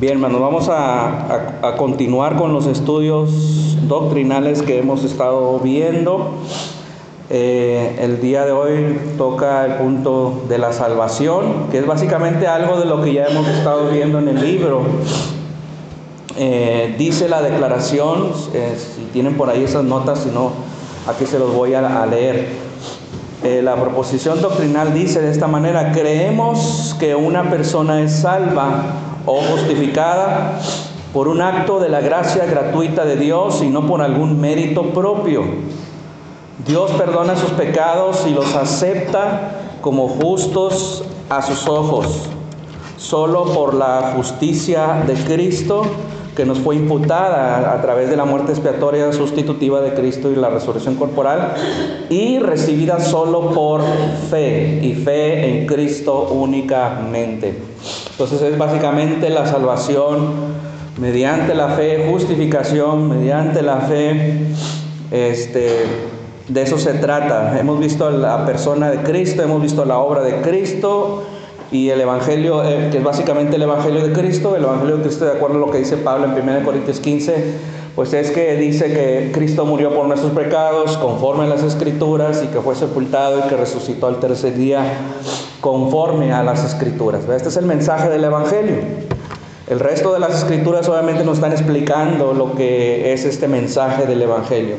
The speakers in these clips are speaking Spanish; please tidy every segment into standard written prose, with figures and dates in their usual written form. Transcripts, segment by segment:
Bien, hermanos, vamos a continuar con los estudios doctrinales que hemos estado viendo. El día de hoy toca el punto de la salvación, que es básicamente algo de lo que ya hemos estado viendo en el libro. Dice la declaración, si tienen por ahí esas notas, si no, aquí se los voy a leer. La proposición doctrinal dice de esta manera: creemos que una persona es salva o justificada por un acto de la gracia gratuita de Dios y no por algún mérito propio. Dios perdona sus pecados y los acepta como justos a sus ojos, solo por la justicia de Cristo, que nos fue imputada a través de la muerte expiatoria sustitutiva de Cristo y la resurrección corporal, y recibida solo por fe, y fe en Cristo únicamente. Entonces es básicamente la salvación mediante la fe, justificación mediante la fe. De eso se trata. Hemos visto la persona de Cristo, hemos visto la obra de Cristo, y el Evangelio, que es básicamente el Evangelio de Cristo. El Evangelio de Cristo, de acuerdo a lo que dice Pablo en 1 Corintios 15, pues es que dice que Cristo murió por nuestros pecados conforme a las Escrituras, y que fue sepultado y que resucitó al tercer día conforme a las Escrituras. Este es el mensaje del Evangelio. El resto de las Escrituras obviamente nos están explicando lo que es este mensaje del Evangelio.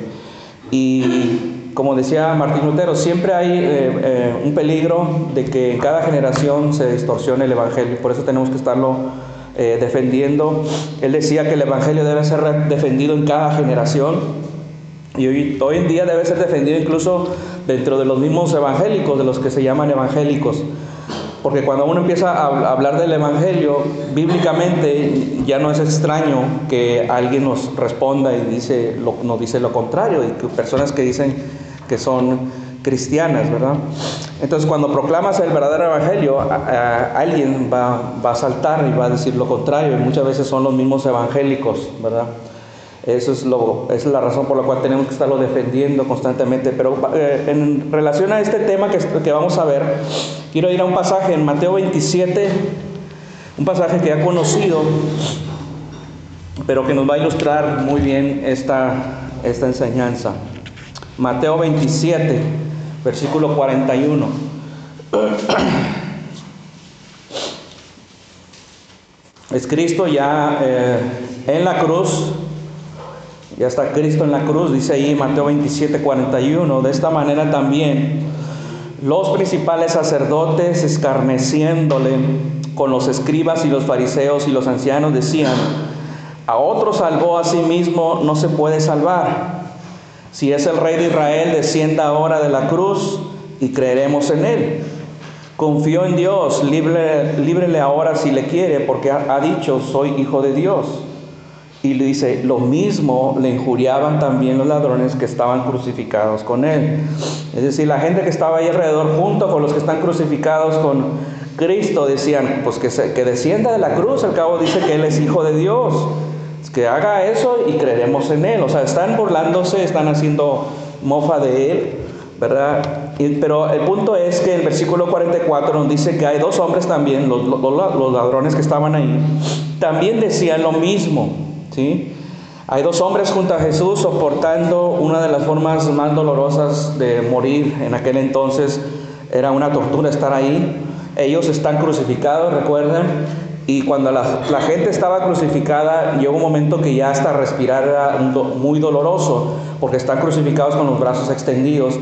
Y como decía Martín Lutero, siempre hay un peligro de que en cada generación se distorsione el Evangelio. Por eso tenemos que estarlo defendiendo. Él decía que el Evangelio debe ser defendido en cada generación, y hoy en día debe ser defendido incluso dentro de los mismos evangélicos, de los que se llaman evangélicos. Porque cuando uno empieza a hablar del Evangelio, bíblicamente ya no es extraño que alguien nos responda y nos dice lo contrario, y que personas que dicen que son cristianas, ¿verdad? Entonces, cuando proclamas el verdadero Evangelio, alguien va a saltar y va a decir lo contrario, y muchas veces son los mismos evangélicos, ¿verdad? Esa es la razón por la cual tenemos que estarlo defendiendo constantemente. Pero en relación a este tema que vamos a ver, quiero ir a un pasaje en Mateo 27, un pasaje que ya conocido, pero que nos va a ilustrar muy bien esta enseñanza. Mateo 27, versículo 41. Es Cristo ya en la cruz. Ya está Cristo en la cruz, dice ahí Mateo 27, 41. De esta manera también los principales sacerdotes, escarneciéndole con los escribas y los fariseos y los ancianos, decían: a otro salvó, a sí mismo no se puede salvar. Si es el Rey de Israel, descienda ahora de la cruz y creeremos en él. Confió en Dios, líbrele ahora si le quiere, porque ha dicho: soy hijo de Dios. Y le dice, lo mismo le injuriaban también los ladrones que estaban crucificados con él. Es decir, la gente que estaba ahí alrededor, junto con los que están crucificados con Cristo, decían, pues que descienda de la cruz, al cabo dice que él es hijo de Dios, que haga eso y creeremos en él. O sea, están burlándose, están haciendo mofa de él, ¿verdad? Pero el punto es que el versículo 44 nos dice que hay dos hombres también, los ladrones que estaban ahí, también decían lo mismo. ¿Sí? Hay dos hombres junto a Jesús soportando una de las formas más dolorosas de morir. En aquel entonces era una tortura estar ahí. Ellos están crucificados, recuerden, y cuando la gente estaba crucificada, llegó un momento que ya hasta respirar era muy doloroso, porque están crucificados con los brazos extendidos,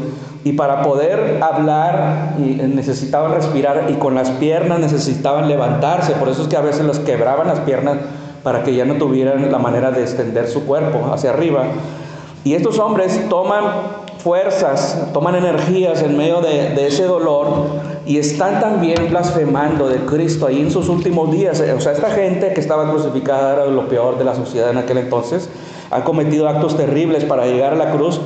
y para poder hablar necesitaban respirar, y con las piernas necesitaban levantarse. Por eso es que a veces les quebraban las piernas para que ya no tuvieran la manera de extender su cuerpo hacia arriba. Y estos hombres toman fuerzas, toman energías en medio de ese dolor, y están también blasfemando de Cristo ahí en sus últimos días. O sea, esta gente que estaba crucificada era lo peor de la sociedad en aquel entonces. Han cometido actos terribles para llegar a la cruz,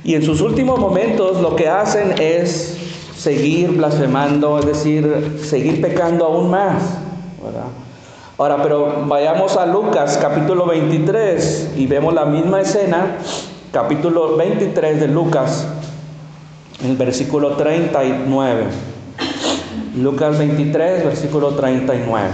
y en sus últimos momentos lo que hacen es seguir blasfemando, es decir, seguir pecando aún más, ¿verdad? Ahora, pero vayamos a Lucas capítulo 23 y vemos la misma escena. Capítulo 23 de Lucas, en el versículo 39. Lucas 23, versículo 39.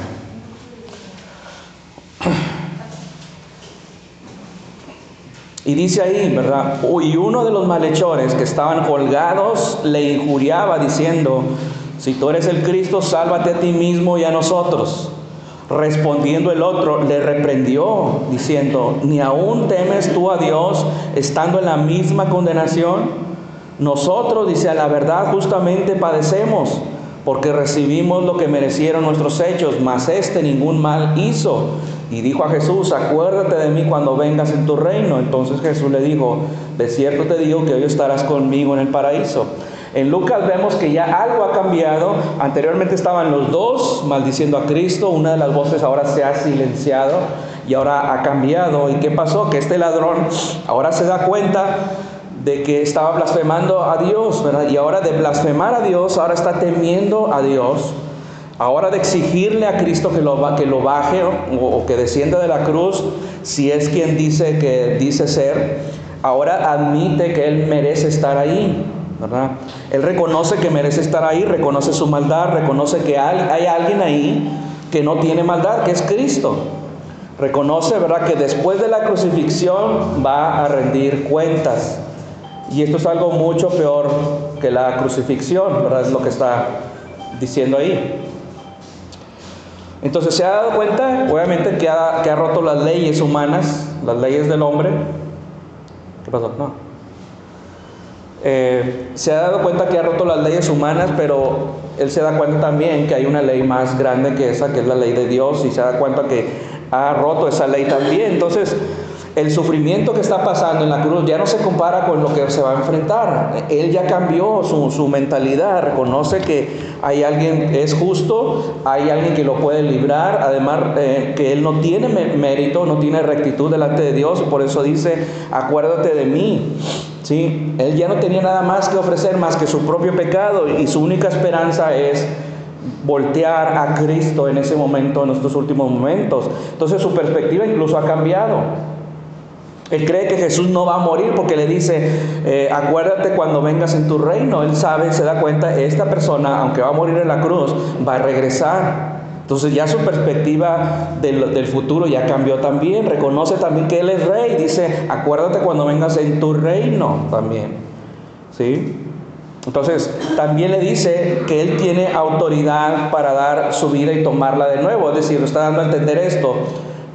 Y dice ahí, ¿verdad? Y uno de los malhechores que estaban colgados le injuriaba diciendo: si tú eres el Cristo, sálvate a ti mismo y a nosotros. Respondiendo el otro, le reprendió diciendo: ¿ni aún temes tú a Dios estando en la misma condenación? Nosotros, dice, a la verdad justamente padecemos, porque recibimos lo que merecieron nuestros hechos, mas este ningún mal hizo. Y dijo a Jesús: acuérdate de mí cuando vengas en tu reino. Entonces Jesús le dijo: de cierto te digo que hoy estarás conmigo en el paraíso. En Lucas vemos que ya algo ha cambiado. Anteriormente estaban los dos maldiciendo a Cristo. Una de las voces ahora se ha silenciado y ahora ha cambiado. ¿Y qué pasó? Que este ladrón ahora se da cuenta de que estaba blasfemando a Dios, ¿verdad? Y ahora de blasfemar a Dios, ahora está temiendo a Dios. Ahora de exigirle a Cristo que lo baje o que descienda de la cruz, si es quien dice ser, ahora admite que él merece estar ahí, ¿verdad? Él reconoce que merece estar ahí, reconoce su maldad, reconoce que hay alguien ahí que no tiene maldad, que es Cristo. Reconoce, ¿verdad?, que después de la crucifixión va a rendir cuentas. Y esto es algo mucho peor que la crucifixión, ¿verdad? Es lo que está diciendo ahí. Entonces se ha dado cuenta, obviamente, que ha roto las leyes humanas, las leyes del hombre. ¿Qué pasó? No. Se ha dado cuenta que ha roto las leyes humanas, pero él se da cuenta también que hay una ley más grande que esa, que es la ley de Dios, y se da cuenta que ha roto esa ley también. Entonces, el sufrimiento que está pasando en la cruz ya no se compara con lo que se va a enfrentar. Él ya cambió su mentalidad, reconoce que hay alguien que es justo, hay alguien que lo puede librar, además que él no tiene mérito, no tiene rectitud delante de Dios, por eso dice: acuérdate de mí. ¿Sí? Él ya no tenía nada más que ofrecer más que su propio pecado, y su única esperanza es voltear a Cristo en ese momento, en estos últimos momentos. Entonces su perspectiva incluso ha cambiado. Él cree que Jesús no va a morir porque le dice: acuérdate cuando vengas en tu reino. Él sabe, se da cuenta, esta persona, aunque va a morir en la cruz, va a regresar. Entonces ya su perspectiva del futuro ya cambió también. Reconoce también que Él es rey. Dice: acuérdate cuando vengas en tu reino también. ¿Sí? Entonces también le dice que Él tiene autoridad para dar su vida y tomarla de nuevo. Es decir, está dando a entender esto.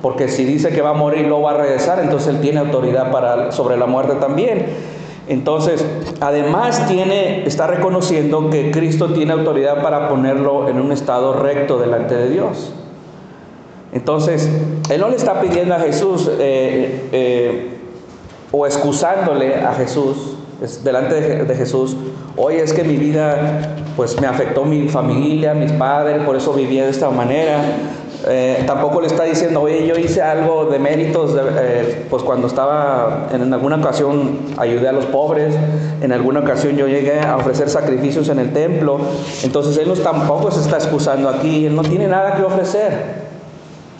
Porque si dice que va a morir y luego va a regresar, entonces Él tiene autoridad sobre la muerte también. Entonces, además está reconociendo que Cristo tiene autoridad para ponerlo en un estado recto delante de Dios. Entonces, Él no le está pidiendo a Jesús o excusándole a Jesús delante de Jesús: oye, es que mi vida pues me afectó mi familia, mis padres, por eso vivía de esta manera. Tampoco le está diciendo: oye, yo hice algo de méritos, pues cuando estaba en alguna ocasión ayudé a los pobres, en alguna ocasión yo llegué a ofrecer sacrificios en el templo. Entonces Él tampoco se está excusando aquí. Él no tiene nada que ofrecer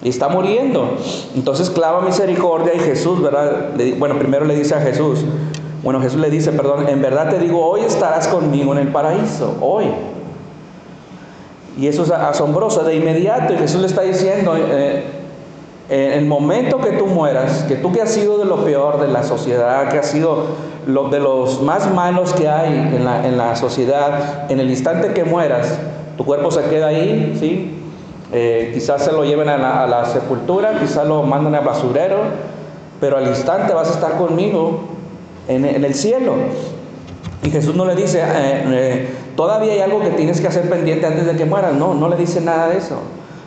y está muriendo. Entonces clama misericordia, y Jesús, ¿verdad? Primero le dice a Jesús, Jesús le dice, en verdad te digo, hoy estarás conmigo en el paraíso, hoy. Y eso es asombroso, de inmediato. Y Jesús le está diciendo: en el momento que tú mueras, que tú que has sido de lo peor de la sociedad, que has sido de los más malos que hay en la sociedad, en el instante que mueras, tu cuerpo se queda ahí, ¿sí? Quizás se lo lleven a la sepultura, quizás lo manden al basurero, pero al instante vas a estar conmigo en el cielo. Y Jesús no le dice: todavía hay algo que tienes que hacer pendiente antes de que mueras. No le dice nada de eso.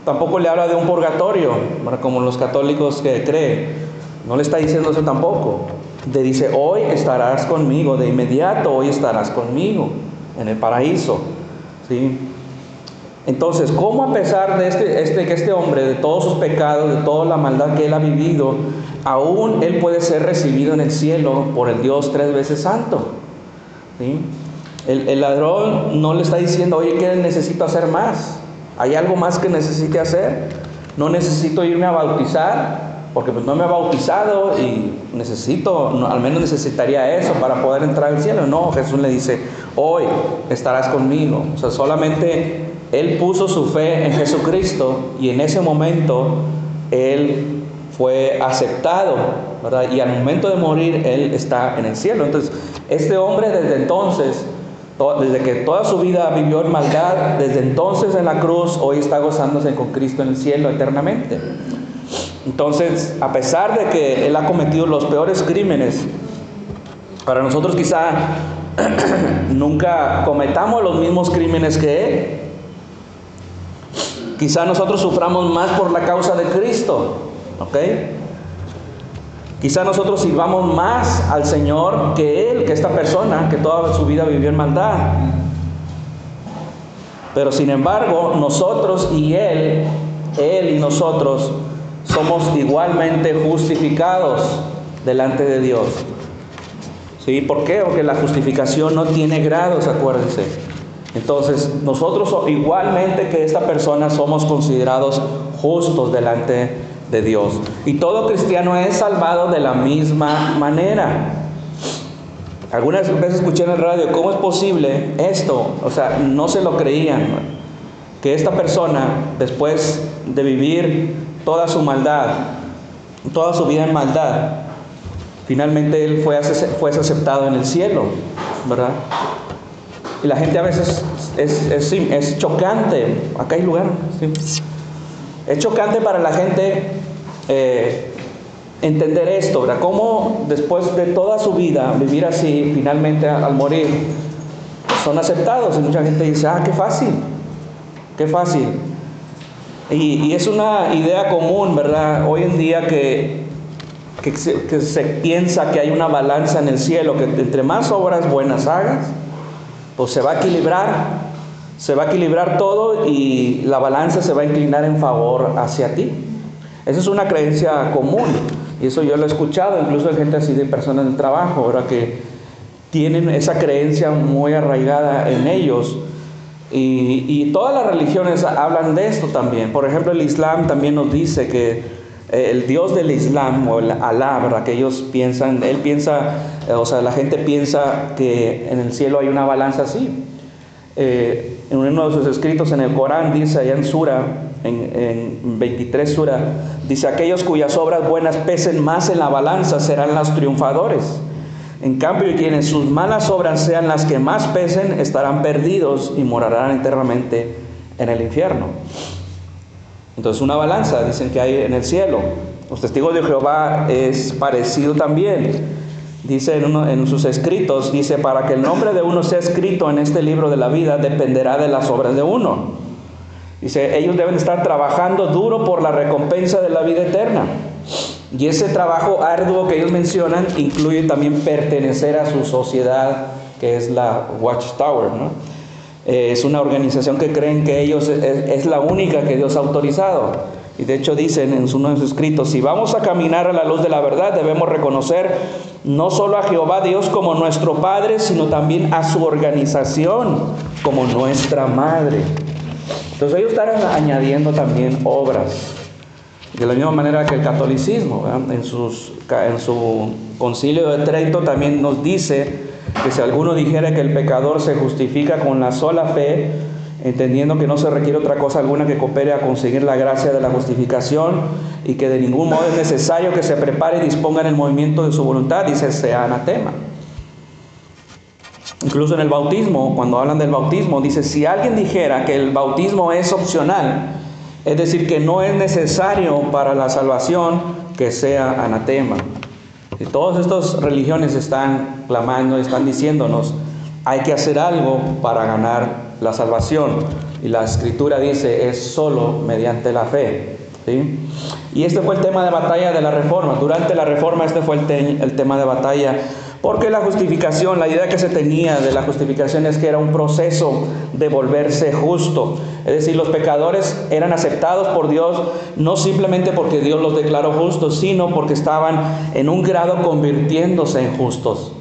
Tampoco le habla de un purgatorio, como los católicos que creen. No le está diciendo eso tampoco. Le dice: hoy estarás conmigo, de inmediato hoy estarás conmigo en el paraíso. ¿Sí? Entonces, ¿cómo a pesar de que este hombre, de todos sus pecados, de toda la maldad que él ha vivido, aún él puede ser recibido en el cielo por el Dios 3 veces santo? ¿Sí? El ladrón no le está diciendo: oye, ¿qué necesito hacer más? ¿Hay algo más que necesite hacer? No necesito irme a bautizar, porque pues no me he bautizado y al menos necesitaría eso para poder entrar al cielo. No, Jesús le dice: hoy estarás conmigo. O sea, solamente él puso su fe en Jesucristo, y en ese momento Él fue aceptado, ¿verdad? Y al momento de morir, Él está en el cielo. Entonces, este hombre desde entonces, desde que toda su vida vivió en maldad, desde entonces en la cruz, hoy está gozándose con Cristo en el cielo eternamente. Entonces, a pesar de que Él ha cometido los peores crímenes, para nosotros quizá nunca cometamos los mismos crímenes que Él. Quizá nosotros suframos más por la causa de Cristo, ¿ok? Quizá nosotros sirvamos más al Señor que Él, que esta persona que toda su vida vivió en maldad. Pero sin embargo, nosotros y Él y nosotros somos igualmente justificados delante de Dios. ¿Sí? ¿Por qué? Porque la justificación no tiene grados, acuérdense. Entonces, nosotros igualmente que esta persona somos considerados justos delante de Dios. Y todo cristiano es salvado de la misma manera. Algunas veces escuché en el radio, ¿cómo es posible esto? O sea, no se lo creían, ¿no? Que esta persona, después de vivir toda su maldad, toda su vida en maldad, finalmente él fue aceptado en el cielo, ¿verdad? Y la gente a veces es chocante. Acá hay lugar, ¿sí? Es chocante para la gente entender esto, ¿verdad? Cómo después de toda su vida vivir así, finalmente al morir, son aceptados. Y mucha gente dice, qué fácil, qué fácil. Y es una idea común, ¿verdad? Hoy en día que se piensa que hay una balanza en el cielo, que entre más obras buenas hagas, pues se va a equilibrar todo y la balanza se va a inclinar en favor hacia ti. Esa es una creencia común, y eso yo lo he escuchado, incluso de gente así, de personas del trabajo, ¿verdad? Que tienen esa creencia muy arraigada en ellos. Y todas las religiones hablan de esto también. Por ejemplo, el Islam también nos dice que el Dios del Islam, o el Alá, ¿verdad? Que ellos piensan, la gente piensa que en el cielo hay una balanza así. En uno de sus escritos en el Corán dice, allá en Sura, en 23 Sura, dice, aquellos cuyas obras buenas pesen más en la balanza serán los triunfadores. En cambio, quienes sus malas obras sean las que más pesen, estarán perdidos y morarán eternamente en el infierno. Entonces, una balanza, dicen que hay en el cielo. Los testigos de Jehová es parecido también. Dice en sus escritos, dice, para que el nombre de uno sea escrito en este libro de la vida, dependerá de las obras de uno. Dice, ellos deben estar trabajando duro por la recompensa de la vida eterna. Y ese trabajo arduo que ellos mencionan incluye también pertenecer a su sociedad, que es la Watchtower, ¿no? Es una organización que creen que ellos es la única que Dios ha autorizado. Y de hecho dicen en uno de sus escritos, si vamos a caminar a la luz de la verdad, debemos reconocer no solo a Jehová Dios como nuestro Padre, sino también a su organización como nuestra Madre. Entonces ellos están añadiendo también obras. De la misma manera que el catolicismo, ¿verdad? En su concilio de Trento también nos dice que si alguno dijera que el pecador se justifica con la sola fe, entendiendo que no se requiere otra cosa alguna que coopere a conseguir la gracia de la justificación, y que de ningún modo es necesario que se prepare y disponga en el movimiento de su voluntad, dice, sea anatema. Incluso en el bautismo, cuando hablan del bautismo, dice, si alguien dijera que el bautismo es opcional, es decir, que no es necesario para la salvación, que sea anatema. Y todas estas religiones están clamando, están diciéndonos, hay que hacer algo para ganar la salvación. Y la Escritura dice, es solo mediante la fe, ¿sí? Y este fue el tema de batalla de la Reforma. Durante la Reforma este fue el tema de batalla. Porque la justificación, la idea que se tenía de la justificación es que era un proceso de volverse justo. Es decir, los pecadores eran aceptados por Dios no simplemente porque Dios los declaró justos, sino porque estaban en un grado convirtiéndose en justos.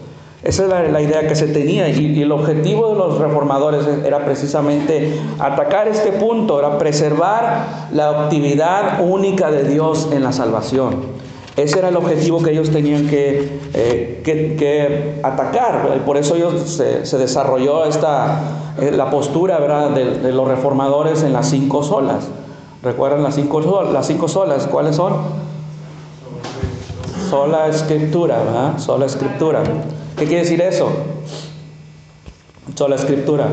Esa es la idea que se tenía, y el objetivo de los reformadores era precisamente atacar este punto, era preservar la actividad única de Dios en la salvación. Ese era el objetivo que ellos tenían que atacar. Por eso se desarrolló la postura, ¿verdad?, de los reformadores en las 5 solas. ¿Recuerdan las cinco solas? ¿Cuáles son? Sola Escritura, ¿verdad? Sola Escritura. ¿Qué quiere decir eso? Sola Escritura.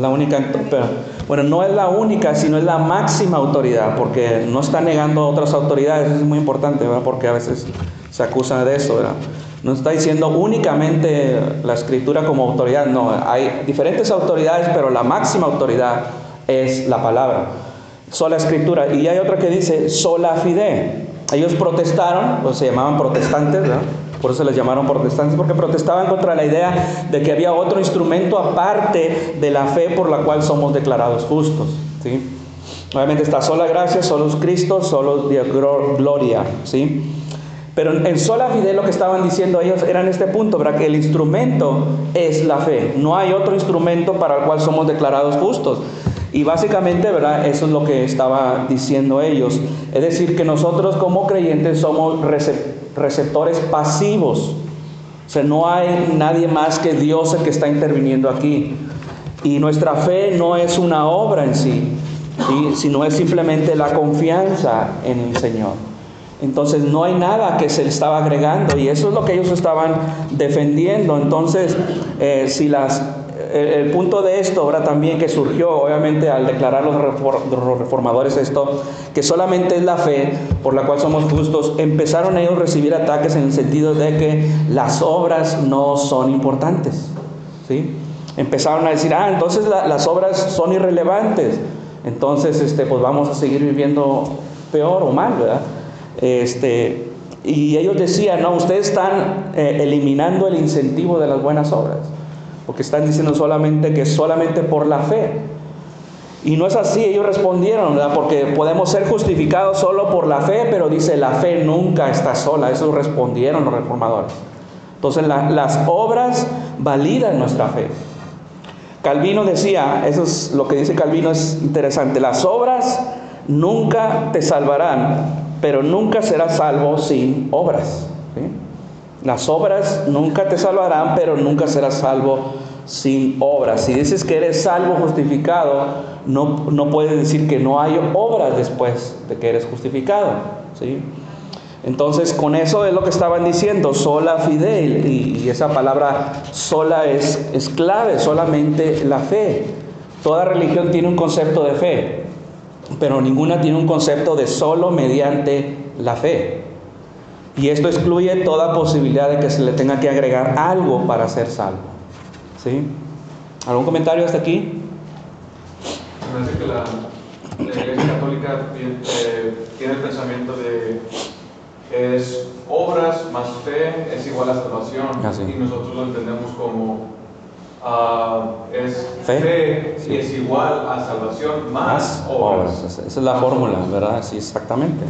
La única, pero, bueno, no es la única, sino es la máxima autoridad, porque no está negando a otras autoridades. Eso es muy importante, ¿verdad? Porque a veces se acusan de eso, ¿verdad? No está diciendo únicamente la Escritura como autoridad, no, hay diferentes autoridades, pero la máxima autoridad es la palabra, sola Escritura. Y hay otra que dice sola fide. Ellos protestaron, pues se llamaban protestantes, ¿verdad? Por eso les llamaron protestantes, porque protestaban contra la idea de que había otro instrumento aparte de la fe por la cual somos declarados justos, ¿sí? Obviamente está sola gracia, solo Cristo, solo gloria, ¿sí? Pero en sola fide lo que estaban diciendo ellos era en este punto, ¿verdad? Que el instrumento es la fe. No hay otro instrumento para el cual somos declarados justos. Y básicamente, ¿verdad? Eso es lo que estaba diciendo ellos. Es decir, que nosotros como creyentes somos receptores pasivos. O sea, no hay nadie más que Dios el que está interviniendo aquí. Y nuestra fe no es una obra en sí, ¿sí? Sino es simplemente la confianza en el Señor. Entonces no hay nada que se le estaba agregando, y eso es lo que ellos estaban defendiendo. Entonces, el punto de esto ahora también que surgió, obviamente, al declarar los reformadores esto, que solamente es la fe por la cual somos justos, empezaron ellos a recibir ataques en el sentido de que las obras no son importantes, ¿sí? Empezaron a decir, entonces las obras son irrelevantes, entonces pues vamos a seguir viviendo peor o mal, ¿verdad? Y ellos decían, no, ustedes están eliminando el incentivo de las buenas obras, porque están diciendo solamente que solamente por la fe. Y no es así. Ellos respondieron, ¿verdad? Porque podemos ser justificados solo por la fe, pero dice, la fe nunca está sola. Eso respondieron los reformadores. Entonces las obras validan nuestra fe. Calvino decía, eso es lo que dice Calvino, es interesante: las obras nunca te salvarán, pero nunca serás salvo sin obras, ¿sí? Las obras nunca te salvarán, pero nunca serás salvo sin obras. Si dices que eres salvo, justificado, no puedes decir que no hay obras después de que eres justificado, ¿sí? Entonces, con eso es lo que estaban diciendo, sola fide, y esa palabra sola es clave, solamente la fe. Toda religión tiene un concepto de fe, pero ninguna tiene un concepto de solo mediante la fe. Y esto excluye toda posibilidad de que se le tenga que agregar algo para ser salvo, ¿sí? ¿Algún comentario hasta aquí? Me parece que la Iglesia Católica tiene el pensamiento de es obras más fe es igual a salvación, y nosotros lo entendemos como es fe y es igual a salvación más obras. Esa es la fórmula, ¿verdad? Sí, exactamente.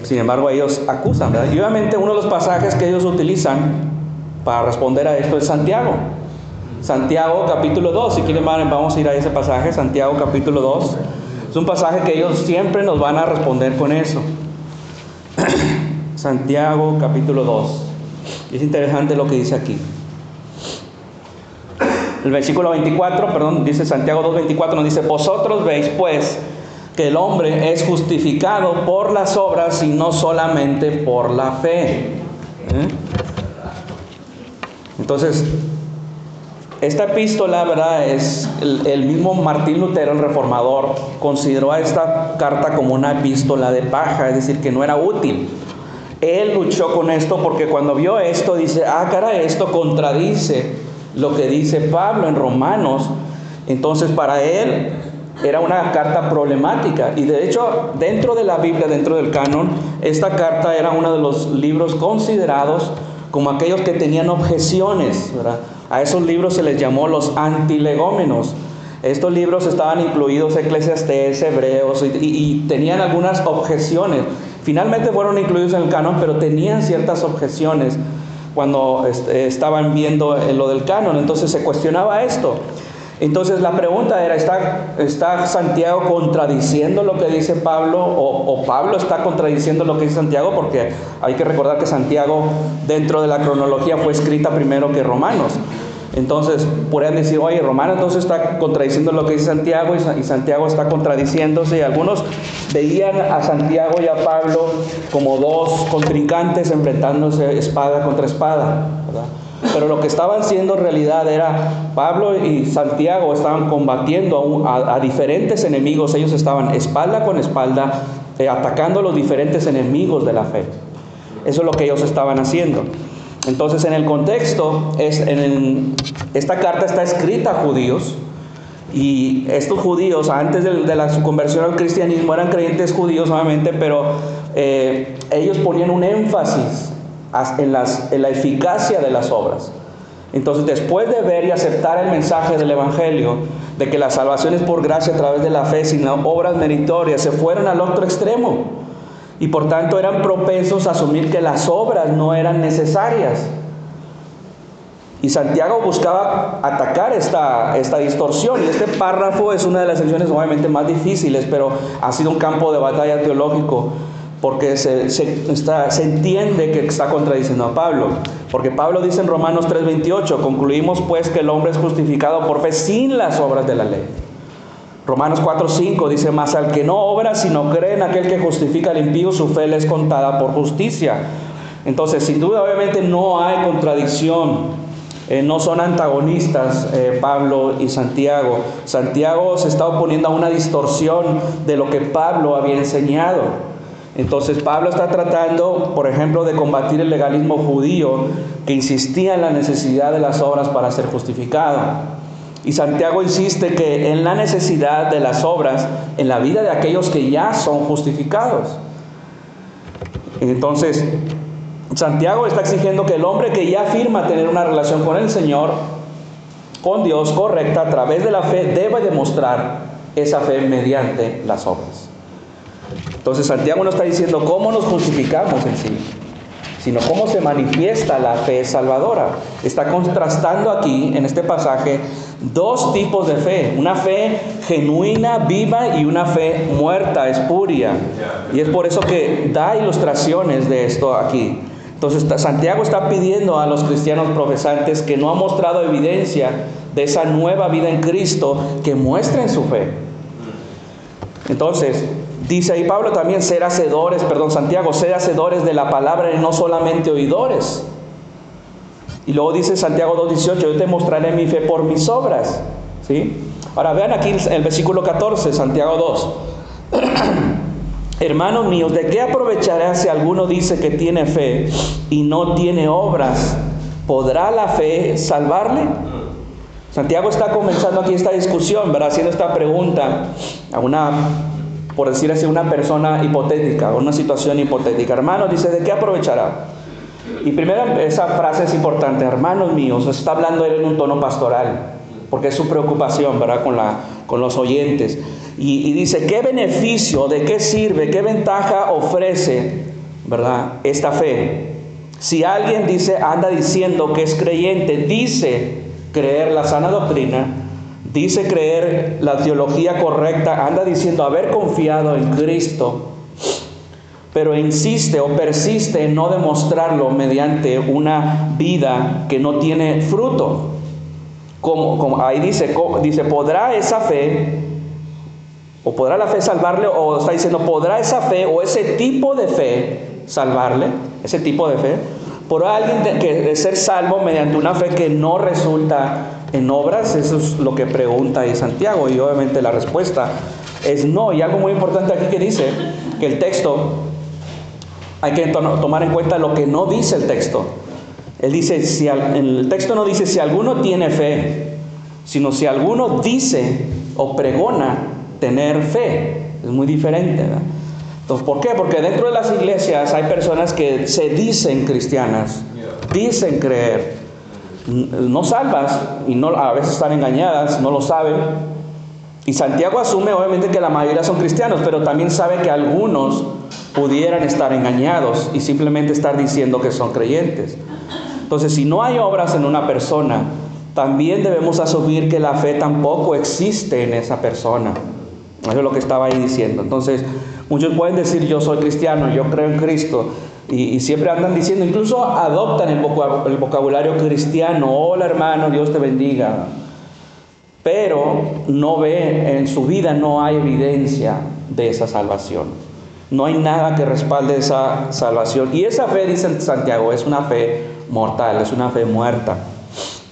Sin embargo, ellos acusan, ¿verdad? Y obviamente uno de los pasajes que ellos utilizan para responder a esto es Santiago. Santiago capítulo 2, si quieren vamos a ir a ese pasaje, Santiago capítulo 2. Es un pasaje que ellos siempre nos van a responder con eso. Santiago capítulo 2. Es interesante lo que dice aquí. El versículo 24, dice Santiago 2:24, nos dice: vosotros veis pues que el hombre es justificado por las obras y no solamente por la fe. Entonces, esta epístola, ¿verdad? Es el mismo Martín Lutero, el reformador, consideró a esta carta como una epístola de paja, es decir, que no era útil. Él luchó con esto porque cuando vio esto dice, caray, esto contradice lo que dice Pablo en Romanos. Entonces para él era una carta problemática, y de hecho dentro de la Biblia, dentro del canon, esta carta era uno de los libros considerados como aquellos que tenían objeciones, ¿verdad? A esos libros se les llamó los antilegómenos. Estos libros estaban incluidos Eclesiastés, Hebreos, y tenían algunas objeciones. Finalmente fueron incluidos en el canon, pero tenían ciertas objeciones cuando estaban viendo lo del canon. Entonces se cuestionaba esto. Entonces la pregunta era, ¿está Santiago contradiciendo lo que dice Pablo? ¿O Pablo está contradiciendo lo que dice Santiago? Porque hay que recordar que Santiago, dentro de la cronología, fue escrita primero que Romanos. Entonces, podrían decir, oye, Romano entonces está contradiciendo lo que dice Santiago y Santiago está contradiciéndose. Y algunos veían a Santiago y a Pablo como dos contrincantes enfrentándose espada contra espada, ¿verdad? Pero lo que estaban haciendo en realidad era, Pablo y Santiago estaban combatiendo a diferentes enemigos. Ellos estaban espalda con espalda, atacando a los diferentes enemigos de la fe. Eso es lo que ellos estaban haciendo. Entonces, en el contexto, esta carta está escrita a judíos, y estos judíos, antes de su conversión al cristianismo, eran creyentes judíos obviamente, pero ellos ponían un énfasis en la eficacia de las obras. Entonces, después de ver y aceptar el mensaje del Evangelio, de que la salvación es por gracia a través de la fe, sin obras meritorias, se fueron al otro extremo. Y por tanto eran propensos a asumir que las obras no eran necesarias. Y Santiago buscaba atacar esta distorsión. Y este párrafo es una de las secciones obviamente más difíciles, pero ha sido un campo de batalla teológico, porque se entiende que está contradiciendo a Pablo. Porque Pablo dice en Romanos 3:28, concluimos pues que el hombre es justificado por fe sin las obras de la ley. Romanos 4:5 dice, mas al que no obra, sino cree en aquel que justifica al impío, su fe le es contada por justicia. Entonces, sin duda, obviamente no hay contradicción, no son antagonistas Pablo y Santiago. Santiago se está oponiendo a una distorsión de lo que Pablo había enseñado. Entonces, Pablo está tratando, por ejemplo, de combatir el legalismo judío que insistía en la necesidad de las obras para ser justificado. Y Santiago insiste que en la necesidad de las obras en la vida de aquellos que ya son justificados. Entonces, Santiago está exigiendo que el hombre que ya afirma tener una relación con el Señor, con Dios correcta a través de la fe, debe demostrar esa fe mediante las obras. Entonces, Santiago no está diciendo cómo nos justificamos en sí, sino cómo se manifiesta la fe salvadora. Está contrastando aquí, en este pasaje, dos tipos de fe: una fe genuina, viva, y una fe muerta, espuria. Y es por eso que da ilustraciones de esto aquí. Entonces, Santiago está pidiendo a los cristianos profesantes que no han mostrado evidencia de esa nueva vida en Cristo, que muestren su fe. Entonces, dice ahí Pablo también, Santiago, ser hacedores de la palabra y no solamente oidores. Y luego dice Santiago 2:18, yo te mostraré mi fe por mis obras. ¿Sí? Ahora vean aquí el versículo 14, Santiago 2. Hermanos míos, ¿de qué aprovechará si alguno dice que tiene fe y no tiene obras? ¿Podrá la fe salvarle? Santiago está comenzando aquí esta discusión, ¿verdad? Haciendo esta pregunta a por decir así, una persona hipotética, una situación hipotética. Hermanos, dice, ¿de qué aprovechará? Y primero, esa frase es importante, hermanos míos, está hablando él en un tono pastoral, porque es su preocupación, ¿verdad?, con los oyentes. Y dice, ¿qué beneficio, de qué sirve, qué ventaja ofrece, ¿verdad?, esta fe? Si alguien anda diciendo que es creyente, dice creer la sana doctrina, dice creer la teología correcta, anda diciendo haber confiado en Cristo, pero insiste o persiste en no demostrarlo mediante una vida que no tiene fruto. Como ahí dice, ¿podrá esa fe, o podrá la fe salvarle? O está diciendo, ¿podrá esa fe o ese tipo de fe salvarle? Ese tipo de fe. ¿Podrá alguien que ser salvo mediante una fe que no resulta en obras? Eso es lo que pregunta ahí Santiago, y obviamente la respuesta es no. Y algo muy importante aquí que dice, que el texto, hay que tomar en cuenta lo que no dice el texto. Él dice, el texto no dice si alguno tiene fe, sino si alguno dice o pregona tener fe. Es muy diferente, ¿verdad? Entonces, ¿por qué? Porque dentro de las iglesias hay personas que se dicen cristianas, dicen creer, no salvas, y a veces están engañadas, no lo saben. Y Santiago asume obviamente que la mayoría son cristianos, pero también sabe que algunos pudieran estar engañados y simplemente estar diciendo que son creyentes. Entonces, si no hay obras en una persona, también debemos asumir que la fe tampoco existe en esa persona. Eso es lo que estaba ahí diciendo. Entonces, Muchos pueden decir, yo soy cristiano, yo creo en Cristo, y siempre andan diciendo, incluso adoptan el vocabulario cristiano, hola hermano, Dios te bendiga, pero no ve, en su vida no hay evidencia de esa salvación. No hay nada que respalde esa salvación. Y esa fe, dice Santiago, es una fe mortal, es una fe muerta.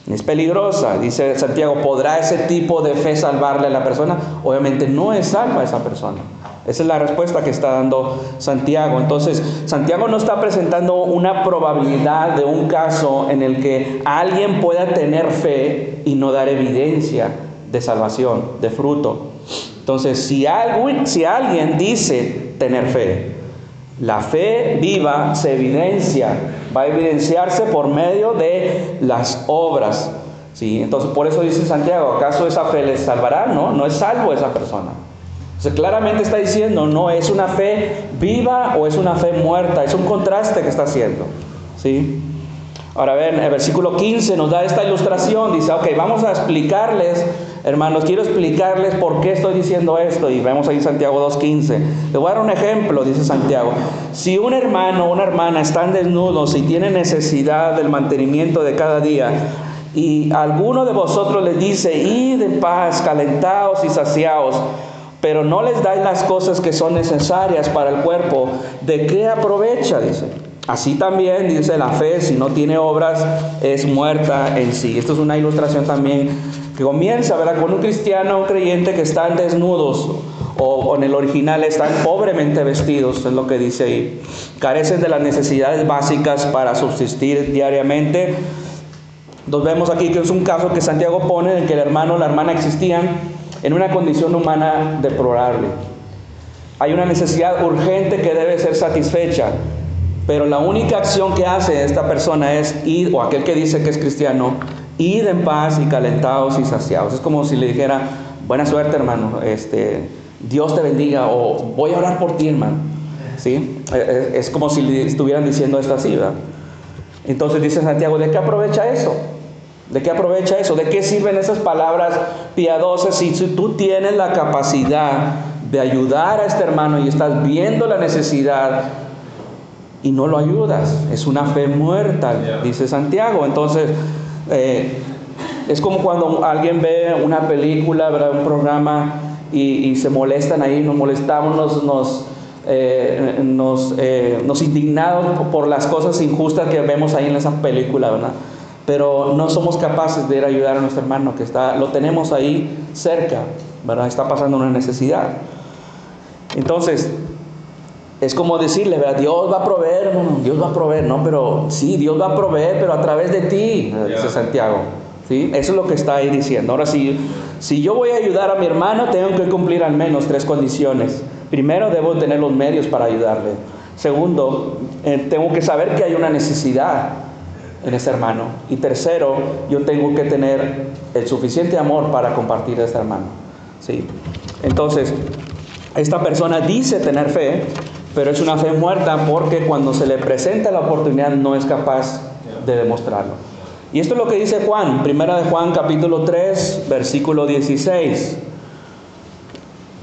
Es peligrosa. Dice Santiago, ¿podrá ese tipo de fe salvarle a la persona? Obviamente no es salva esa persona. Esa es la respuesta que está dando Santiago. Entonces, Santiago no está presentando una probabilidad de un caso en el que alguien pueda tener fe y no dar evidencia de salvación, de fruto. Entonces, si alguien dice tener fe, la fe viva se evidencia, va a evidenciarse por medio de las obras, ¿sí? Entonces, por eso dice Santiago, ¿acaso esa fe les salvará? No, no es salvo esa persona. Entonces, claramente está diciendo, no es una fe viva o es una fe muerta, es un contraste que está haciendo, ¿sí? Ahora ven, el versículo 15 nos da esta ilustración, dice, ok, vamos a explicarles, hermanos, quiero explicarles por qué estoy diciendo esto, y vemos ahí Santiago 2:15. Les voy a dar un ejemplo, dice Santiago. Si un hermano o una hermana están desnudos y tienen necesidad del mantenimiento de cada día, y alguno de vosotros les dice, id en paz, calentaos y saciaos, pero no les dais las cosas que son necesarias para el cuerpo, ¿de qué aprovecha? Dice. Así también, dice, la fe, si no tiene obras, es muerta en sí. Esto es una ilustración también que comienza, ¿verdad?, con un cristiano, un creyente que están desnudos, o en el original están pobremente vestidos, es lo que dice ahí. Carecen de las necesidades básicas para subsistir diariamente. Nos vemos aquí que es un caso que Santiago pone en que el hermano o la hermana existían en una condición humana deplorable. Hay una necesidad urgente que debe ser satisfecha. Pero la única acción que hace esta persona es ir, o aquel que dice que es cristiano, id en paz y calentados y saciados. Es como si le dijera, buena suerte hermano, Dios te bendiga, o voy a orar por ti hermano. ¿Sí? Es como si le estuvieran diciendo esto así, ¿verdad? Entonces dice Santiago, ¿de qué aprovecha eso? ¿De qué aprovecha eso? ¿De qué sirven esas palabras piadosas si tú tienes la capacidad de ayudar a este hermano y estás viendo la necesidad y no lo ayudas? Es una fe muerta, dice Santiago. Entonces, es como cuando alguien ve una película, ¿verdad?, un programa, y se molestan ahí, nos molestamos, nos indignamos por las cosas injustas que vemos ahí en esa película, ¿verdad? Pero no somos capaces de ir a ayudar a nuestro hermano que lo tenemos ahí cerca, ¿verdad? Está pasando una necesidad. Entonces, es como decirle, ¿verdad?, Dios va a proveer, hermano, Dios va a proveer. No, pero sí, Dios va a proveer, pero a través de ti, dice Santiago. ¿Sí? Eso es lo que está ahí diciendo. Ahora, si yo voy a ayudar a mi hermano, tengo que cumplir al menos 3 condiciones. Primero, debo tener los medios para ayudarle. Segundo, tengo que saber que hay una necesidad en ese hermano. Y tercero, yo tengo que tener el suficiente amor para compartir a este hermano. ¿Sí? Entonces, esta persona dice tener fe, pero es una fe muerta porque cuando se le presenta la oportunidad no es capaz de demostrarlo. Y esto es lo que dice Juan, primera de Juan capítulo 3, versículo 16.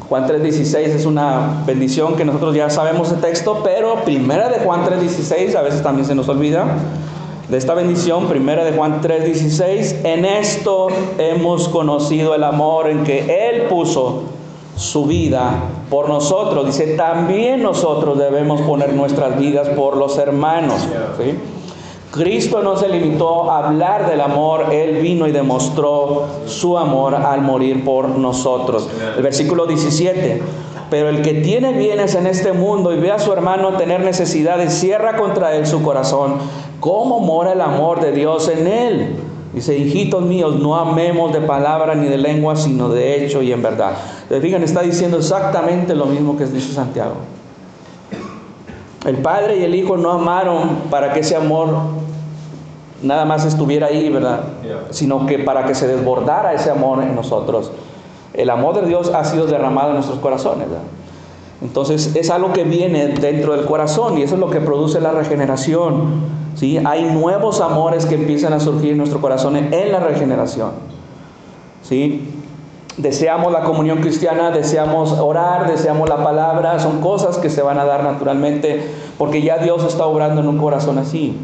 Juan 3:16 es una bendición que nosotros ya sabemos el texto, pero primera de Juan 3:16 a veces también se nos olvida de esta bendición. Primera de Juan 3:16, en esto hemos conocido el amor en que Él puso su vida por nosotros. Dice, también nosotros debemos poner nuestras vidas por los hermanos. ¿Sí? Cristo no se limitó a hablar del amor, Él vino y demostró su amor al morir por nosotros. El versículo 17, pero el que tiene bienes en este mundo y ve a su hermano tener necesidades, cierra contra él su corazón. ¿Cómo mora el amor de Dios en él? Dice, hijitos míos, no amemos de palabra ni de lengua, sino de hecho y en verdad. Fíjense, está diciendo exactamente lo mismo que dice Santiago. El Padre y el Hijo no amaron para que ese amor nada más estuviera ahí, ¿verdad? Sino que para que se desbordara ese amor en nosotros. El amor de Dios ha sido derramado en nuestros corazones, ¿verdad? Entonces es algo que viene dentro del corazón y eso es lo que produce la regeneración. ¿Sí? Hay nuevos amores que empiezan a surgir en nuestro corazón en la regeneración. ¿Sí? deseamos la comunión cristiana, deseamos orar, deseamos la palabra, son cosas que se van a dar naturalmente, porque ya Dios está obrando en un corazón así.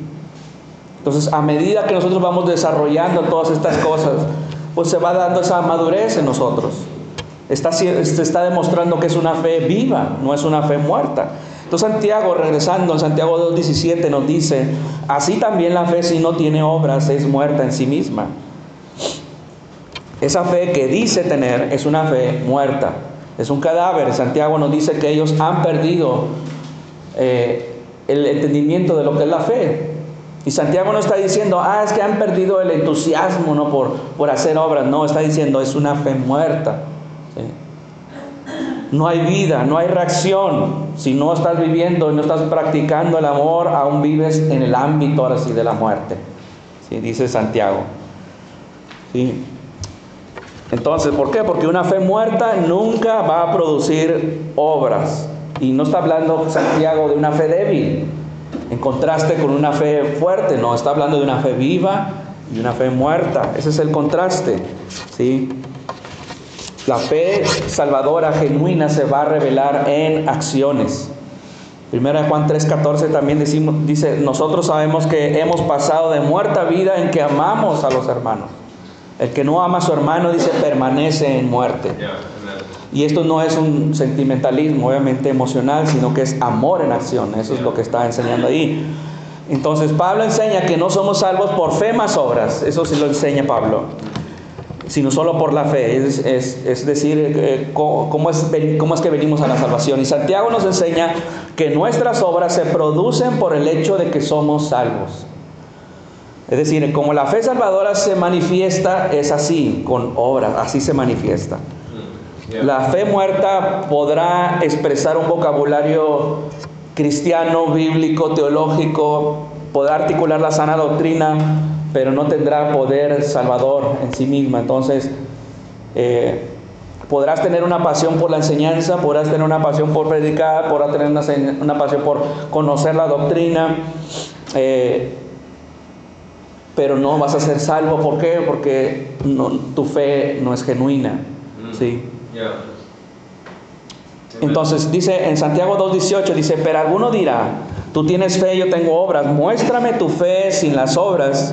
Entonces, a medida que nosotros vamos desarrollando todas estas cosas, pues se va dando esa madurez en nosotros. Se está demostrando que es una fe viva, no es una fe muerta. Entonces Santiago, regresando en Santiago 2:17, nos dice: así también la fe, si no tiene obras, es muerta en sí misma. Esa fe que dice tener es una fe muerta, es un cadáver. Santiago nos dice que ellos han perdido el entendimiento de lo que es la fe. Y Santiago no está diciendo, es que han perdido el entusiasmo, ¿no?, por hacer obras. No, está diciendo, es una fe muerta. ¿Sí? No hay vida, no hay reacción. Si no estás viviendo y no estás practicando el amor, aún vives en el ámbito ahora sí de la muerte. ¿Sí? Dice Santiago. ¿Sí? Entonces, ¿por qué? Porque una fe muerta nunca va a producir obras. Y no está hablando Santiago de una fe débil, en contraste con una fe fuerte. No, está hablando de una fe viva y una fe muerta. Ese es el contraste. ¿Sí? La fe salvadora genuina se va a revelar en acciones. 1 Juan 3:14 también dice, nosotros sabemos que hemos pasado de muerta a vida en que amamos a los hermanos. El que no ama a su hermano, dice, permanece en muerte. Y esto no es un sentimentalismo, obviamente emocional, sino que es amor en acción. Eso es lo que está enseñando ahí. Entonces Pablo enseña que no somos salvos por fe más obras. Eso sí lo enseña Pablo, sino solo por la fe. Es decir, ¿cómo es que venimos a la salvación? Y Santiago nos enseña que nuestras obras se producen por el hecho de que somos salvos. Es decir, como la fe salvadora se manifiesta, es así, con obras, así se manifiesta. La fe muerta podrá expresar un vocabulario cristiano, bíblico, teológico, podrá articular la sana doctrina, pero no tendrá poder salvador en sí misma. Entonces, podrás tener una pasión por la enseñanza, podrás tener una pasión por predicar, podrás tener una pasión por conocer la doctrina, pero no vas a ser salvo. ¿Por qué? Porque tu fe no es genuina. ¿Sí? Entonces dice en Santiago 2:18, dice, pero alguno dirá, tú tienes fe, yo tengo obras, muéstrame tu fe sin las obras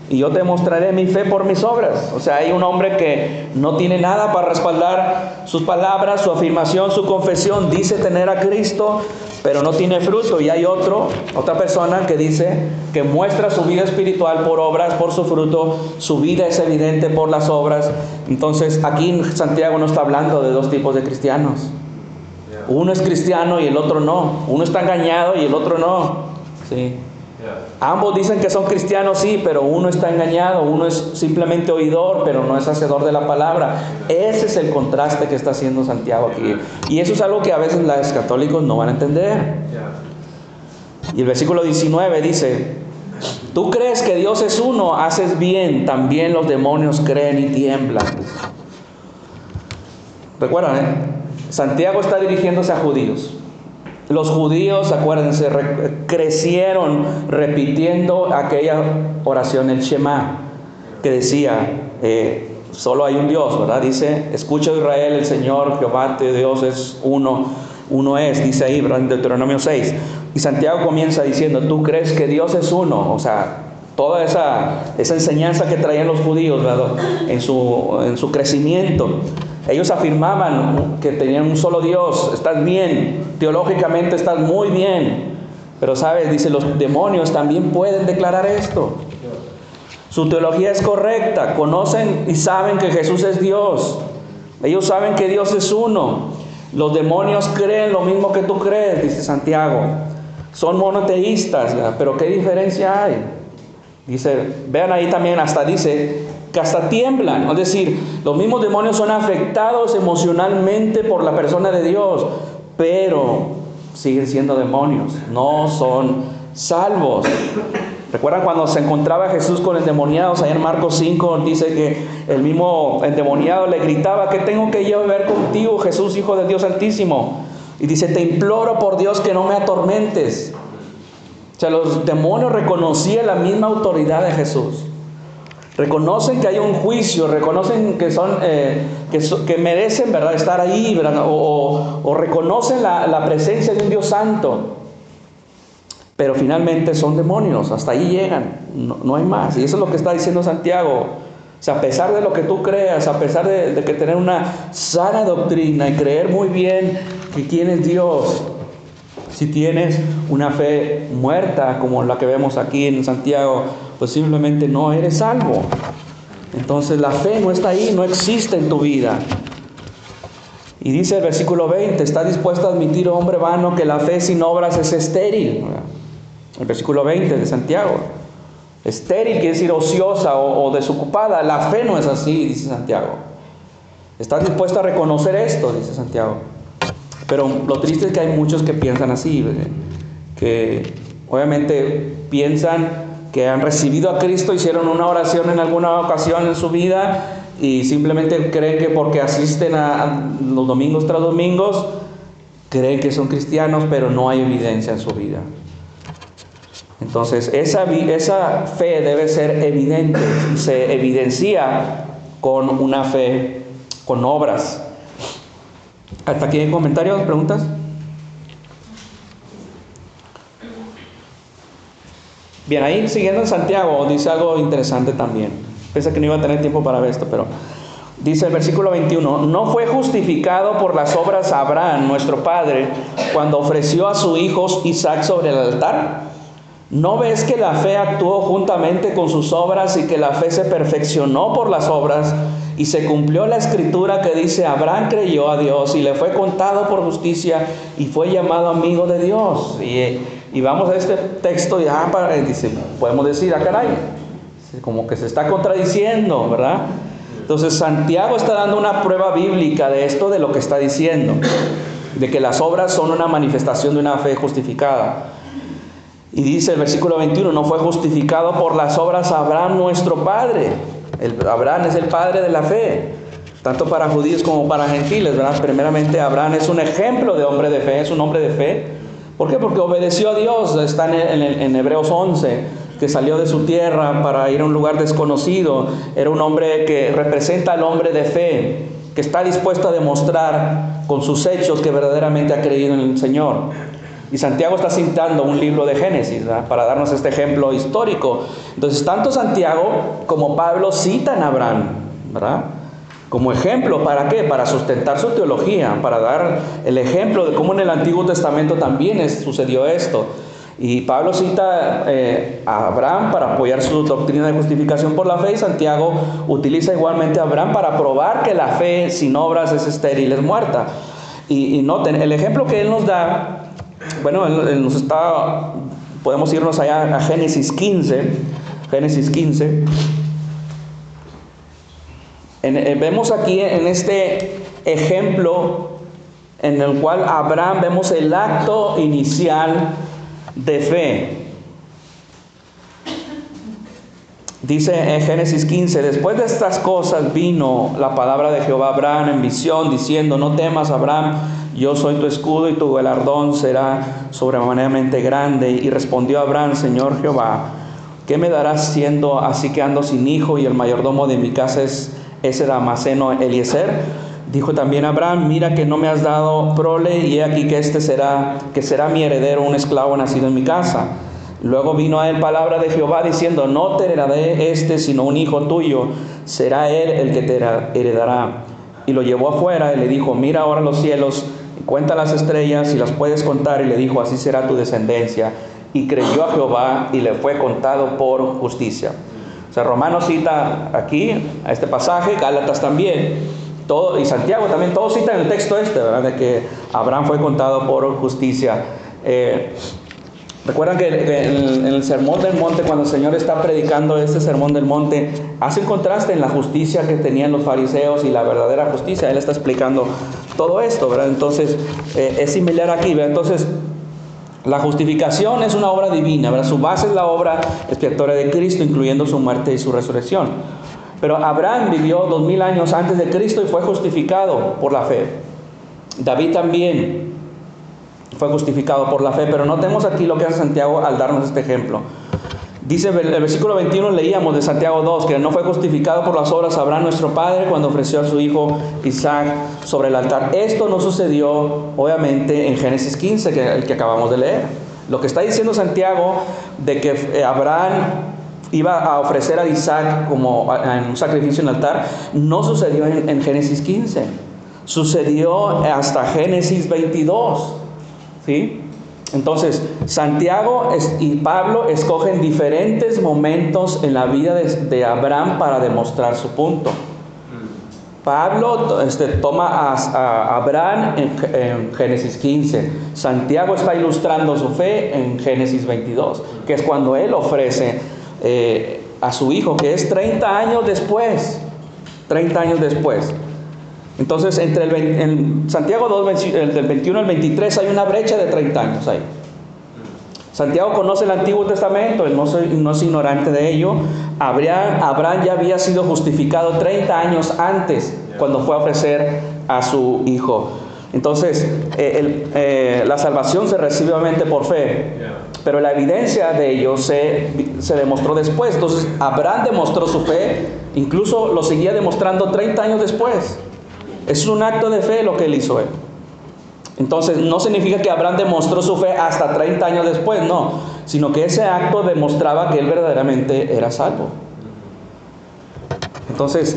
y yo te mostraré mi fe por mis obras. O sea, hay un hombre que no tiene nada para respaldar sus palabras, su afirmación, su confesión, dice tener a Cristo, pero no tiene fruto. Y hay otra persona que dice que muestra su vida espiritual por obras, por su fruto, su vida es evidente por las obras. Entonces aquí Santiago no está hablando de dos tipos de cristianos. Uno es cristiano y el otro no. Uno está engañado y el otro no. ¿Sí? Ambos dicen que son cristianos, sí, pero uno está engañado. Uno es simplemente oidor, pero no es hacedor de la palabra. Ese es el contraste que está haciendo Santiago aquí. Y eso es algo que a veces los católicos no van a entender. Y el versículo 19 dice, tú crees que Dios es uno, haces bien, también los demonios creen y tiemblan. Recuerdan, Santiago está dirigiéndose a judíos. Los judíos, acuérdense, crecieron repitiendo aquella oración, el Shema, que decía, solo hay un Dios, ¿verdad? Dice, escucha Israel, el Señor, Jehová, tu Dios es uno es, dice ahí, ¿verdad? En Deuteronomio 6. Y Santiago comienza diciendo, tú crees que Dios es uno. O sea, toda esa enseñanza que traían los judíos, ¿verdad?, en su crecimiento. Ellos afirmaban que tenían un solo Dios. Estás bien, teológicamente estás muy bien. Pero sabes, dice, los demonios también pueden declarar esto. Su teología es correcta, conocen y saben que Jesús es Dios. Ellos saben que Dios es uno. Los demonios creen lo mismo que tú crees, dice Santiago. Son monoteístas, ¿verdad? Pero ¿qué diferencia hay? Dice, vean ahí también, dice que hasta tiemblan. Es decir, los mismos demonios son afectados emocionalmente por la persona de Dios, pero siguen siendo demonios, no son salvos. ¿Recuerdan cuando se encontraba Jesús con endemoniados? Allá en Marcos 5 dice que el mismo endemoniado le gritaba, ¿qué tengo que yo ver contigo, Jesús, Hijo del Dios Altísimo? Y dice, te imploro por Dios que no me atormentes. O sea, los demonios reconocían la misma autoridad de Jesús. Reconocen que hay un juicio, reconocen que son que merecen, ¿verdad?, estar ahí, ¿verdad? O reconocen la presencia de un Dios santo. Pero finalmente son demonios, hasta ahí llegan, no hay más. Y eso es lo que está diciendo Santiago. O sea, a pesar de lo que tú creas, a pesar de que tener una sana doctrina y creer muy bien que quién es Dios, si tienes una fe muerta como la que vemos aquí en Santiago, pues simplemente no eres salvo. Entonces la fe no está ahí, no existe en tu vida. Y dice el versículo 20, está dispuesto a admitir, hombre vano, que la fe sin obras es estéril. El versículo 20 de Santiago. Estéril quiere decir ociosa o desocupada. La fe no es así, dice Santiago. ¿Estás dispuesto a reconocer esto?, dice Santiago. Pero lo triste es que hay muchos que piensan así, que obviamente piensan que han recibido a Cristo, hicieron una oración en alguna ocasión en su vida y simplemente creen que porque asisten a los domingos tras domingos, creen que son cristianos, pero no hay evidencia en su vida. Entonces, esa fe debe ser evidente, se evidencia con una fe, con obras. ¿Hasta aquí hay comentarios, preguntas? Bien, ahí siguiendo en Santiago, dice algo interesante también. Pensé que no iba a tener tiempo para ver esto, pero dice el versículo 21, ¿no fue justificado por las obras Abraham, nuestro padre, cuando ofreció a su hijo Isaac sobre el altar? ¿No ves que la fe actuó juntamente con sus obras y que la fe se perfeccionó por las obras? Y se cumplió la escritura que dice, Abraham creyó a Dios y le fue contado por justicia y fue llamado amigo de Dios. Y vamos a este texto y dice, podemos decir, caray, como que se está contradiciendo, ¿verdad? Entonces Santiago está dando una prueba bíblica de esto, de lo que está diciendo, de que las obras son una manifestación de una fe justificada. Y dice el versículo 21, no fue justificado por las obras Abraham nuestro padre. Abraham es el padre de la fe, tanto para judíos como para gentiles, ¿verdad? Primeramente Abraham es un ejemplo de hombre de fe, es un hombre de fe. ¿Por qué? Porque obedeció a Dios. Está en Hebreos 11, que salió de su tierra para ir a un lugar desconocido. Era un hombre que representa al hombre de fe, que está dispuesto a demostrar con sus hechos que verdaderamente ha creído en el Señor. Y Santiago está citando un libro de Génesis, ¿verdad?, para darnos este ejemplo histórico. Entonces, tanto Santiago como Pablo citan a Abraham, ¿verdad?, como ejemplo. ¿Para qué? Para sustentar su teología, para dar el ejemplo de cómo en el Antiguo Testamento también sucedió esto. Y Pablo cita a Abraham para apoyar su doctrina de justificación por la fe, y Santiago utiliza igualmente a Abraham para probar que la fe sin obras es estéril, es muerta. Y noten, el ejemplo que él nos da, bueno, él nos está, podemos irnos allá a Génesis 15. Génesis 15. Vemos aquí en este ejemplo en el cual Abraham, vemos el acto inicial de fe. Dice en Génesis 15, después de estas cosas vino la palabra de Jehová a Abraham en visión, diciendo, no temas, Abraham, yo soy tu escudo y tu galardón será sobremaneramente grande. Y respondió Abraham, Señor Jehová, ¿qué me darás siendo así que ando sin hijo y el mayordomo de mi casa es ese Damaseno Eliezer? Dijo también Abraham, mira que no me has dado prole, y he aquí que será mi heredero, un esclavo nacido en mi casa. Luego vino a él palabra de Jehová diciendo, no te heredaré sino un hijo tuyo, será él el que te heredará. Y lo llevó afuera y le dijo, mira ahora los cielos, cuenta las estrellas si las puedes contar, y le dijo, así será tu descendencia. Y creyó a Jehová y le fue contado por justicia. O sea, Romanos cita aquí a este pasaje, Gálatas también, y Santiago también, todos citan el texto ¿verdad?, de que Abraham fue contado por justicia. Recuerdan que en el Sermón del Monte, cuando el Señor está predicando este Sermón del Monte, hace un contraste en la justicia que tenían los fariseos y la verdadera justicia. Él está explicando todo esto, ¿verdad? Entonces, es similar aquí, ¿verdad? Entonces, la justificación es una obra divina, ¿verdad? Su base es la obra expiatoria de Cristo, incluyendo su muerte y su resurrección. Pero Abraham vivió 2000 años antes de Cristo y fue justificado por la fe. David también fue justificado por la fe, pero notemos aquí lo que hace Santiago al darnos este ejemplo. Dice el versículo 21, leíamos de Santiago 2, que no fue justificado por las obras Abraham nuestro padre cuando ofreció a su hijo Isaac sobre el altar. Esto no sucedió obviamente en Génesis 15, el que acabamos de leer. Lo que está diciendo Santiago de que Abraham iba a ofrecer a Isaac como en un sacrificio en el altar, no sucedió en Génesis 15. Sucedió hasta Génesis 22. ¿Sí? Entonces, Santiago y Pablo escogen diferentes momentos en la vida de Abraham para demostrar su punto. Pablo toma a Abraham en Génesis 15. Santiago está ilustrando su fe en Génesis 22, que es cuando él ofrece a su hijo, que es 30 años después. 30 años después. Entonces, en Santiago 2, del 21 al 23, hay una brecha de 30 años ahí. Santiago conoce el Antiguo Testamento, él no es ignorante de ello. Abraham ya había sido justificado 30 años antes, cuando fue a ofrecer a su hijo. Entonces, la salvación se recibe obviamente por fe, pero la evidencia de ello se demostró después. Entonces, Abraham demostró su fe, incluso lo seguía demostrando 30 años después. Es un acto de fe lo que él hizo. Entonces, no significa que Abraham demostró su fe hasta 30 años después, no, sino que ese acto demostraba que él verdaderamente era salvo. Entonces,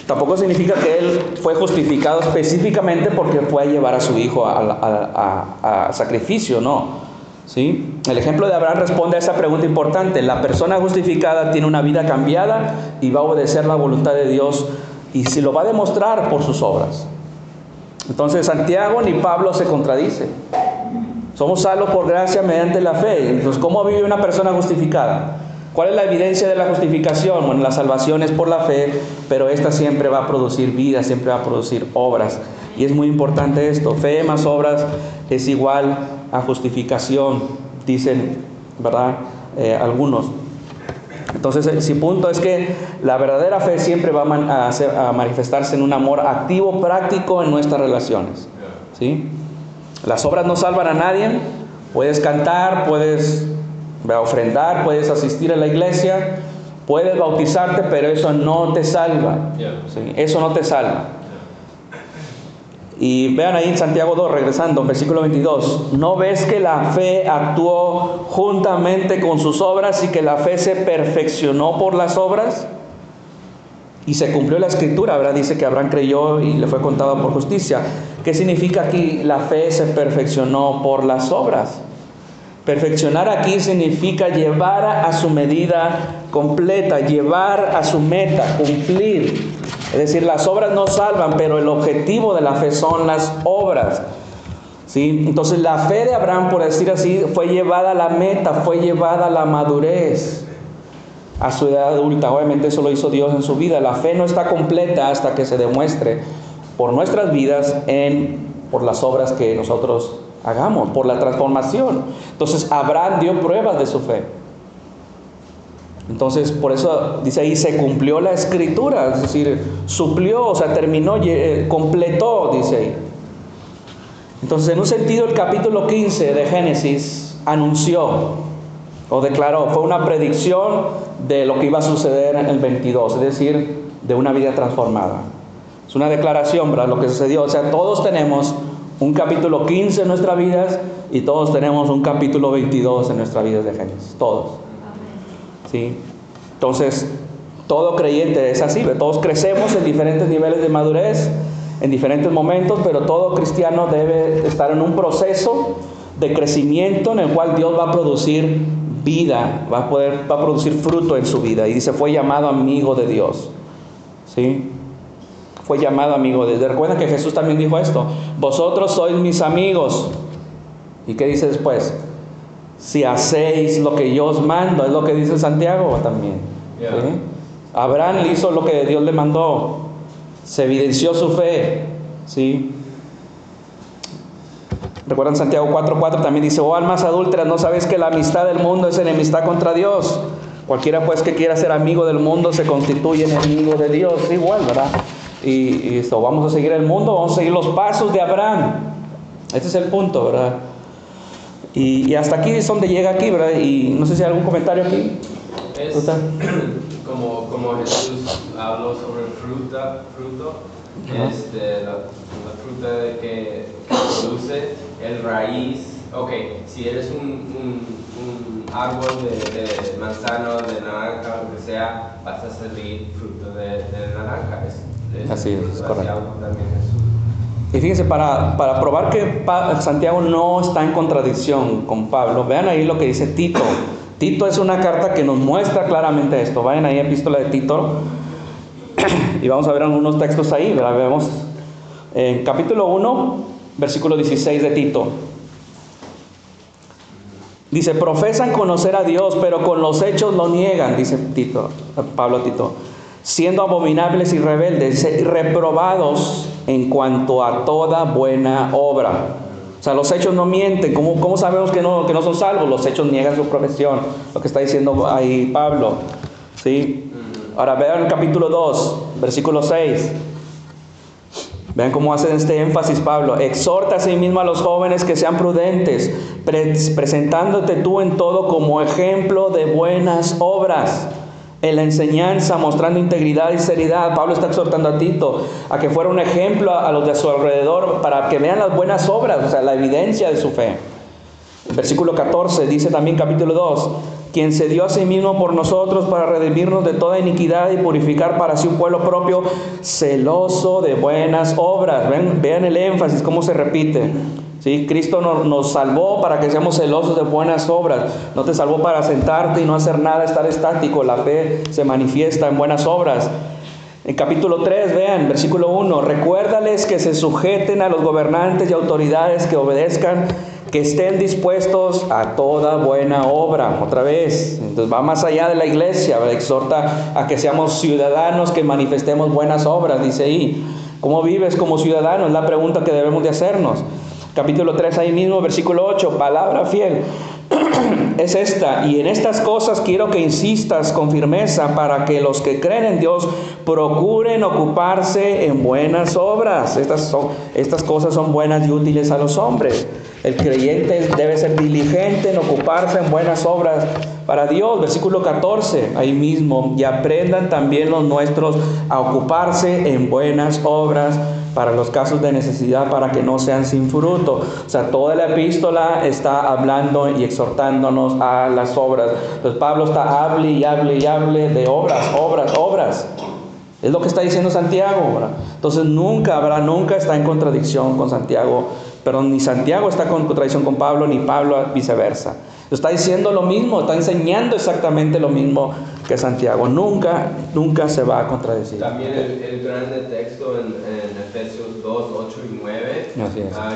tampoco significa que él fue justificado específicamente porque fue a llevar a su hijo a sacrificio, no. ¿Sí? El ejemplo de Abraham responde a esa pregunta importante. La persona justificada tiene una vida cambiada y va a obedecer la voluntad de Dios, y si lo va a demostrar por sus obras. Entonces, Santiago ni Pablo se contradicen. Somos salvos por gracia mediante la fe. Entonces, ¿cómo vive una persona justificada? ¿Cuál es la evidencia de la justificación? Bueno, la salvación es por la fe, pero esta siempre va a producir vida, siempre va a producir obras. Y es muy importante esto. Fe más obras es igual a justificación, dicen, ¿verdad? Algunos. Entonces, el punto es que la verdadera fe siempre va a manifestarse en un amor activo, práctico en nuestras relaciones. ¿Sí? Las obras no salvan a nadie. Puedes cantar, puedes ofrendar, puedes asistir a la iglesia, puedes bautizarte, pero eso no te salva. ¿Sí? Eso no te salva. Y vean ahí en Santiago 2, regresando, versículo 22. ¿No ves que la fe actuó juntamente con sus obras y que la fe se perfeccionó por las obras? Y se cumplió la escritura, ¿verdad? Dice que Abraham creyó y le fue contado por justicia. ¿Qué significa aquí la fe se perfeccionó por las obras? Perfeccionar aquí significa llevar a su medida completa, llevar a su meta, cumplir. Es decir, las obras no salvan, pero el objetivo de la fe son las obras. ¿Sí? Entonces la fe de Abraham, por decir así, fue llevada a la meta, fue llevada a la madurez, a su edad adulta. Obviamente eso lo hizo Dios en su vida. La fe no está completa hasta que se demuestre por nuestras vidas por las obras que nosotros hagamos, por la transformación. Entonces Abraham dio pruebas de su fe. Entonces, por eso dice ahí, se cumplió la escritura, es decir, suplió, o sea, terminó, completó, dice ahí. Entonces, en un sentido, el capítulo 15 de Génesis anunció o declaró, fue una predicción de lo que iba a suceder en el 22, es decir, de una vida transformada. Es una declaración, ¿verdad? Lo que sucedió, o sea, todos tenemos un capítulo 15 en nuestras vidas y todos tenemos un capítulo 22 en nuestras vidas de Génesis, todos. ¿Sí? Entonces, todo creyente es así, todos crecemos en diferentes niveles de madurez, en diferentes momentos, pero todo cristiano debe estar en un proceso de crecimiento en el cual Dios va a producir vida, va a producir fruto en su vida. Y dice, fue llamado amigo de Dios. ¿Sí? Fue llamado amigo de Dios. Recuerden que Jesús también dijo esto, vosotros sois mis amigos. ¿Y qué dice después? Si hacéis lo que yo os mando, es lo que dice Santiago también. ¿Sí? Abraham hizo lo que Dios le mandó, se evidenció su fe. ¿Sí? Recuerdan Santiago 4:4 también dice, oh almas adúlteras, ¿no sabéis que la amistad del mundo es enemistad contra Dios? Cualquiera pues que quiera ser amigo del mundo se constituye enemigo de Dios. Igual, ¿verdad? Y esto, vamos a seguir el mundo, vamos a seguir los pasos de Abraham. Este es el punto, ¿verdad? Y hasta aquí es donde llega aquí, ¿verdad? Y no sé si hay algún comentario aquí. Es como Jesús habló sobre fruto, la fruta que produce el raíz. Ok, si eres un árbol de manzano, de naranja, lo que sea, vas a salir fruto de naranja. Así es correcto. También Jesús. Y fíjense, para probar que Santiago no está en contradicción con Pablo, vean ahí lo que dice Tito. Tito es una carta que nos muestra claramente esto. Vayan ahí a Epístola de Tito y vamos a ver algunos textos ahí, ¿verdad? Vemos en capítulo 1, versículo 16 de Tito. Dice, profesan conocer a Dios, pero con los hechos lo niegan, dice Pablo a Tito, siendo abominables y rebeldes, reprobados en cuanto a toda buena obra. O sea, los hechos no mienten. ¿Cómo sabemos que no son salvos? Los hechos niegan su profesión. Lo que está diciendo ahí Pablo. ¿Sí? Ahora vean el capítulo 2, versículo 6. Vean cómo hace este énfasis Pablo. Exhorta a sí mismo a los jóvenes que sean prudentes, presentándote tú en todo como ejemplo de buenas obras. En la enseñanza, mostrando integridad y seriedad. Pablo está exhortando a Tito a que fuera un ejemplo a los de su alrededor para que vean las buenas obras, o sea, la evidencia de su fe. Versículo 14 dice también capítulo 2, quien se dio a sí mismo por nosotros para redimirnos de toda iniquidad y purificar para sí un pueblo propio, celoso de buenas obras. Vean el énfasis, cómo se repite. ¿Sí? Cristo nos salvó para que seamos celosos de buenas obras. No te salvó para sentarte y no hacer nada, estar estático. La fe se manifiesta en buenas obras. En capítulo 3, vean, versículo 1. Recuérdales que se sujeten a los gobernantes y autoridades, que obedezcan, que estén dispuestos a toda buena obra. Otra vez, entonces va más allá de la iglesia, ¿verdad? Exhorta a que seamos ciudadanos, que manifestemos buenas obras, dice ahí. ¿Cómo vives como ciudadano? Es la pregunta que debemos de hacernos. Capítulo 3, ahí mismo, versículo 8, palabra fiel es esta, y en estas cosas quiero que insistas con firmeza para que los que creen en Dios procuren ocuparse en buenas obras. Estas cosas son buenas y útiles a los hombres. El creyente debe ser diligente en ocuparse en buenas obras para Dios. Versículo 14, ahí mismo, y aprendan también los nuestros a ocuparse en buenas obras para los casos de necesidad, para que no sean sin fruto. O sea, toda la epístola está hablando y exhortándonos a las obras. Entonces Pablo está hable y hable de obras. Es lo que está diciendo Santiago, ¿verdad? Entonces nunca está en contradicción con Santiago. Pero ni Santiago está en contradicción con Pablo, ni Pablo viceversa. Está diciendo lo mismo, está enseñando exactamente lo mismo que Santiago. Nunca se va a contradecir. También el grande texto en Efesios 2, 8 y 9,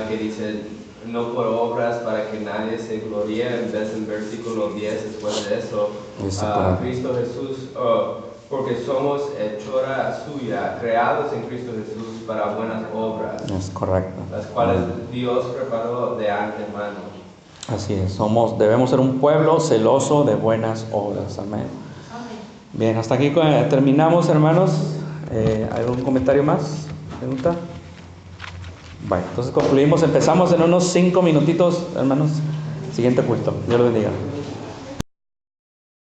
que dice, no por obras para que nadie se gloríe, en vez en versículo 10 después de eso, Cristo Jesús, porque somos hechura suya, creados en Cristo Jesús para buenas obras. Es correcto. Las cuales Dios preparó de antemano. Así es, debemos ser un pueblo celoso de buenas obras. Amén. Bien, hasta aquí terminamos, hermanos. ¿Hay algún comentario más? ¿Pregunta? Bueno, entonces concluimos. Empezamos en unos 5 minutitos, hermanos. Siguiente culto. Dios los bendiga.